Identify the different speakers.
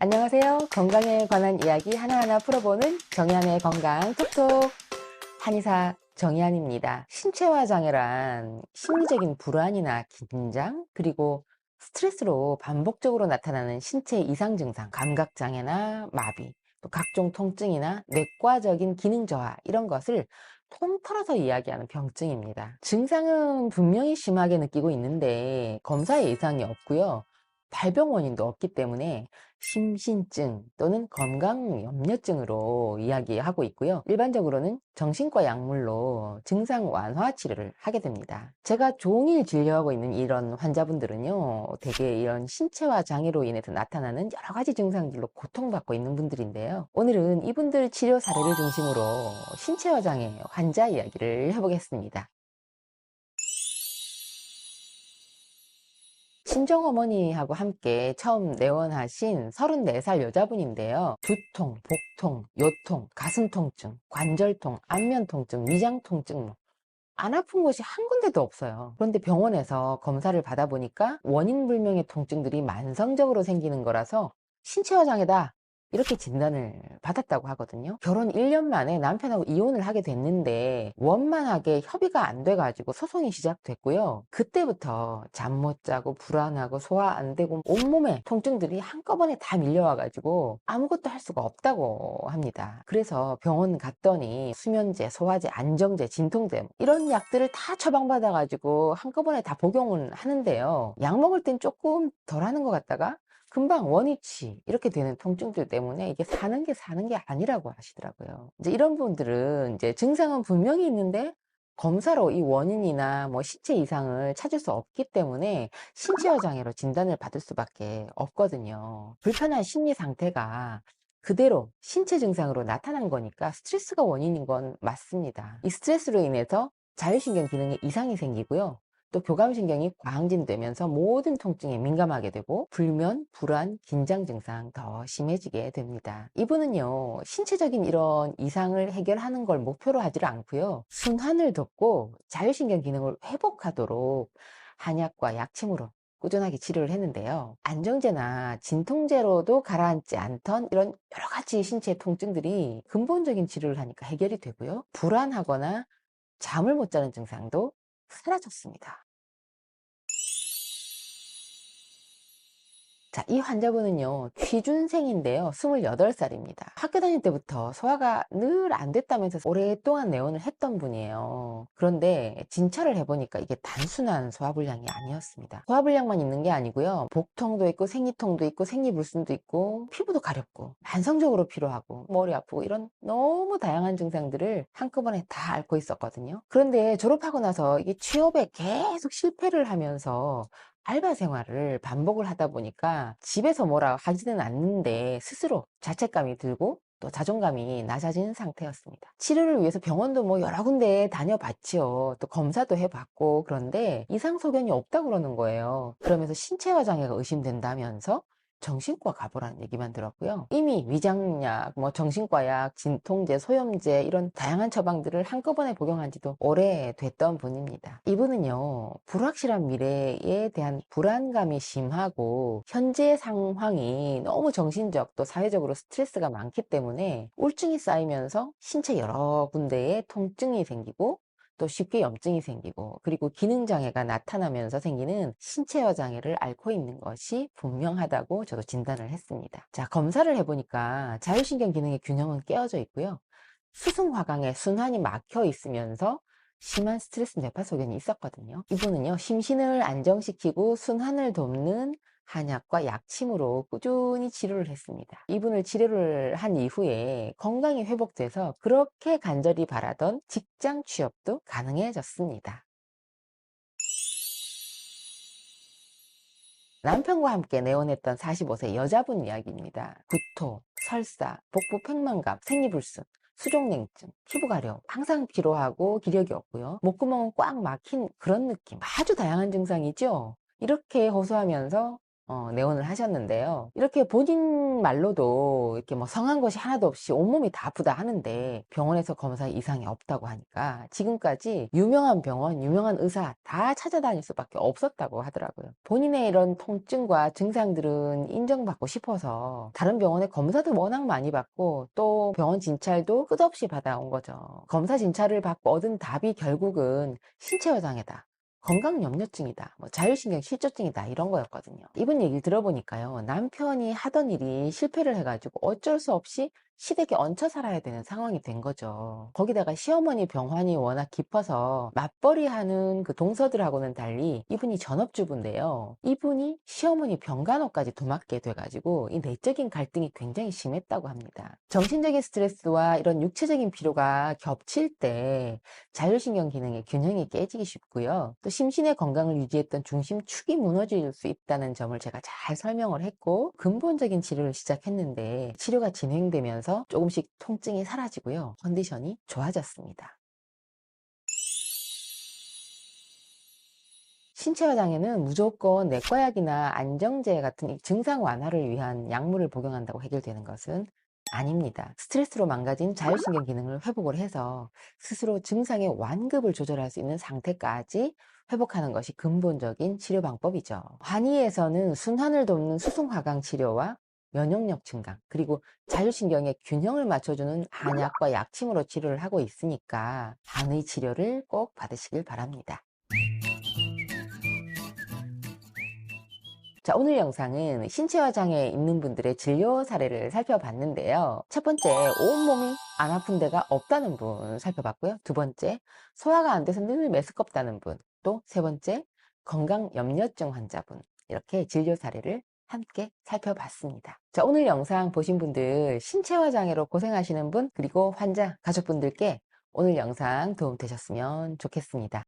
Speaker 1: 안녕하세요. 건강에 관한 이야기 하나하나 풀어보는 정의한의 건강 톡톡. 한의사 정의한입니다. 신체화 장애란 심리적인 불안이나 긴장, 그리고 스트레스로 반복적으로 나타나는 신체 이상 증상, 감각 장애나 마비, 또 각종 통증이나 뇌과적인 기능 저하, 이런 것을 통틀어서 이야기하는 병증입니다. 증상은 분명히 심하게 느끼고 있는데 검사에 이상이 없고요. 발병 원인도 없기 때문에 심신증 또는 건강염려증으로 이야기하고 있고요. 일반적으로는 정신과 약물로 증상 완화 치료를 하게 됩니다. 제가 종일 진료하고 있는 이런 환자분들은요, 대개 이런 신체화 장애로 인해서 나타나는 여러 가지 증상들로 고통받고 있는 분들인데요. 오늘은 이분들 치료 사례를 중심으로 신체화 장애 환자 이야기를 해보겠습니다. 친정어머니하고 함께 처음 내원하신 34살 여자분인데요. 두통, 복통, 요통, 가슴 통증, 관절통, 안면 통증, 위장 통증, 안 아픈 곳이 한 군데도 없어요. 그런데 병원에서 검사를 받아보니까 원인 불명의 통증들이 만성적으로 생기는 거라서 신체화 장애다, 이렇게 진단을 받았다고 하거든요. 결혼 1년 만에 남편하고 이혼을 하게 됐는데 원만하게 협의가 안 돼가지고 소송이 시작됐고요. 그때부터 잠 못 자고 불안하고 소화 안 되고 온몸에 통증들이 한꺼번에 다 밀려와가지고 아무것도 할 수가 없다고 합니다. 그래서 병원 갔더니 수면제, 소화제, 안정제, 진통제 이런 약들을 다 처방받아가지고 한꺼번에 다 복용을 하는데요. 약 먹을 땐 조금 덜 하는 것 같다가 금방 원위치 이렇게 되는 통증들 때문에 이게 사는 게 아니라고 하시더라고요. 이제 이런 분들은 이제 증상은 분명히 있는데 검사로 이 원인이나 뭐 신체 이상을 찾을 수 없기 때문에 신체화 장애로 진단을 받을 수밖에 없거든요. 불편한 심리 상태가 그대로 신체 증상으로 나타난 거니까 스트레스가 원인인 건 맞습니다. 이 스트레스로 인해서 자율신경 기능에 이상이 생기고요. 또 교감신경이 과항진되면서 모든 통증에 민감하게 되고 불면, 불안, 긴장 증상 더 심해지게 됩니다. 이분은요, 신체적인 이런 이상을 해결하는 걸 목표로 하지를 않고요. 순환을 돕고 자율신경 기능을 회복하도록 한약과 약침으로 꾸준하게 치료를 했는데요. 안정제나 진통제로도 가라앉지 않던 이런 여러 가지 신체 통증들이 근본적인 치료를 하니까 해결이 되고요. 불안하거나 잠을 못 자는 증상도 사라졌습니다. 자, 이 환자분은요, 취준생인데요. 28살입니다. 학교 다닐 때부터 소화가 늘 안 됐다면서 오랫동안 내원을 했던 분이에요. 그런데 진찰을 해보니까 이게 단순한 소화불량이 아니었습니다. 소화불량만 있는 게 아니고요. 복통도 있고 생리통도 있고 생리불순도 있고 피부도 가렵고 만성적으로 피로하고 머리 아프고 이런 너무 다양한 증상들을 한꺼번에 다 앓고 있었거든요. 그런데 졸업하고 나서 이게 취업에 계속 실패를 하면서 알바 생활을 반복을 하다 보니까 집에서 뭐라 하지는 않는데 스스로 자책감이 들고 또 자존감이 낮아진 상태였습니다. 치료를 위해서 병원도 뭐 여러 군데 다녀봤지요. 또 검사도 해봤고 그런데 이상 소견이 없다고 그러는 거예요. 그러면서 신체화 장애가 의심된다면서 정신과 가보라는 얘기만 들었고요. 이미 위장약, 뭐 정신과약, 진통제, 소염제 이런 다양한 처방들을 한꺼번에 복용한 지도 오래됐던 분입니다. 이분은요, 불확실한 미래에 대한 불안감이 심하고 현재 상황이 너무 정신적 또 사회적으로 스트레스가 많기 때문에 우울증이 쌓이면서 신체 여러 군데에 통증이 생기고 또 쉽게 염증이 생기고 그리고 기능장애가 나타나면서 생기는 신체화 장애를 앓고 있는 것이 분명하다고 저도 진단을 했습니다. 자, 검사를 해보니까 자율신경 기능의 균형은 깨어져 있고요. 수승화강에 순환이 막혀 있으면서 심한 스트레스 뇌파소견이 있었거든요. 이분은요, 심신을 안정시키고 순환을 돕는 한약과 약침으로 꾸준히 치료를 했습니다. 이분을 치료를 한 이후에 건강이 회복돼서 그렇게 간절히 바라던 직장 취업도 가능해졌습니다. 남편과 함께 내원했던 45세 여자분 이야기입니다. 구토, 설사, 복부 팽만감, 생리불순, 수족냉증, 피부 가려움, 항상 피로하고 기력이 없고요. 목구멍은 꽉 막힌 그런 느낌. 아주 다양한 증상이죠. 이렇게 호소하면서 내원을 하셨는데요. 이렇게 본인 말로도 이렇게 뭐 성한 것이 하나도 없이 온몸이 다 아프다 하는데 병원에서 검사에 이상이 없다고 하니까 지금까지 유명한 병원, 유명한 의사 다 찾아다닐 수밖에 없었다고 하더라고요. 본인의 이런 통증과 증상들은 인정받고 싶어서 다른 병원에 검사도 워낙 많이 받고 또 병원 진찰도 끝없이 받아온 거죠. 검사 진찰을 받고 얻은 답이 결국은 신체여장애다, 건강염려증이다, 뭐 자율신경 실조증이다, 이런 거였거든요. 이분 얘기를 들어보니까요, 남편이 하던 일이 실패를 해가지고 어쩔 수 없이 시댁에 얹혀 살아야 되는 상황이 된 거죠. 거기다가 시어머니 병환이 워낙 깊어서 맞벌이 하는 그 동서들하고는 달리 이분이 전업주부인데요. 이분이 시어머니 병간호까지 도맡게 돼가지고 이 내적인 갈등이 굉장히 심했다고 합니다. 정신적인 스트레스와 이런 육체적인 피로가 겹칠 때 자율신경 기능의 균형이 깨지기 쉽고요. 또 심신의 건강을 유지했던 중심축이 무너질 수 있다는 점을 제가 잘 설명을 했고, 근본적인 치료를 시작했는데 치료가 진행되면서 조금씩 통증이 사라지고요. 컨디션이 좋아졌습니다. 신체화 장애는 무조건 내과약이나 안정제 같은 이 증상 완화를 위한 약물을 복용한다고 해결되는 것은 아닙니다. 스트레스로 망가진 자율신경 기능을 회복을 해서 스스로 증상의 완급을 조절할 수 있는 상태까지 회복하는 것이 근본적인 치료 방법이죠. 한의에서는 순환을 돕는 수송화강 치료와 면역력 증강, 그리고 자율신경의 균형을 맞춰주는 한약과 약침으로 치료를 하고 있으니까 한의 치료를 꼭 받으시길 바랍니다. 자, 오늘 영상은 신체화 장애 있는 분들의 진료 사례를 살펴봤는데요. 첫 번째, 온몸이 안 아픈 데가 없다는 분 살펴봤고요. 두 번째, 소화가 안 돼서 늘 메스껍다는 분. 또 세 번째, 건강염려증 환자분. 이렇게 진료 사례를 함께 살펴봤습니다. 자, 오늘 영상 보신 분들, 신체화 장애로 고생하시는 분, 그리고 환자, 가족분들께 오늘 영상 도움 되셨으면 좋겠습니다.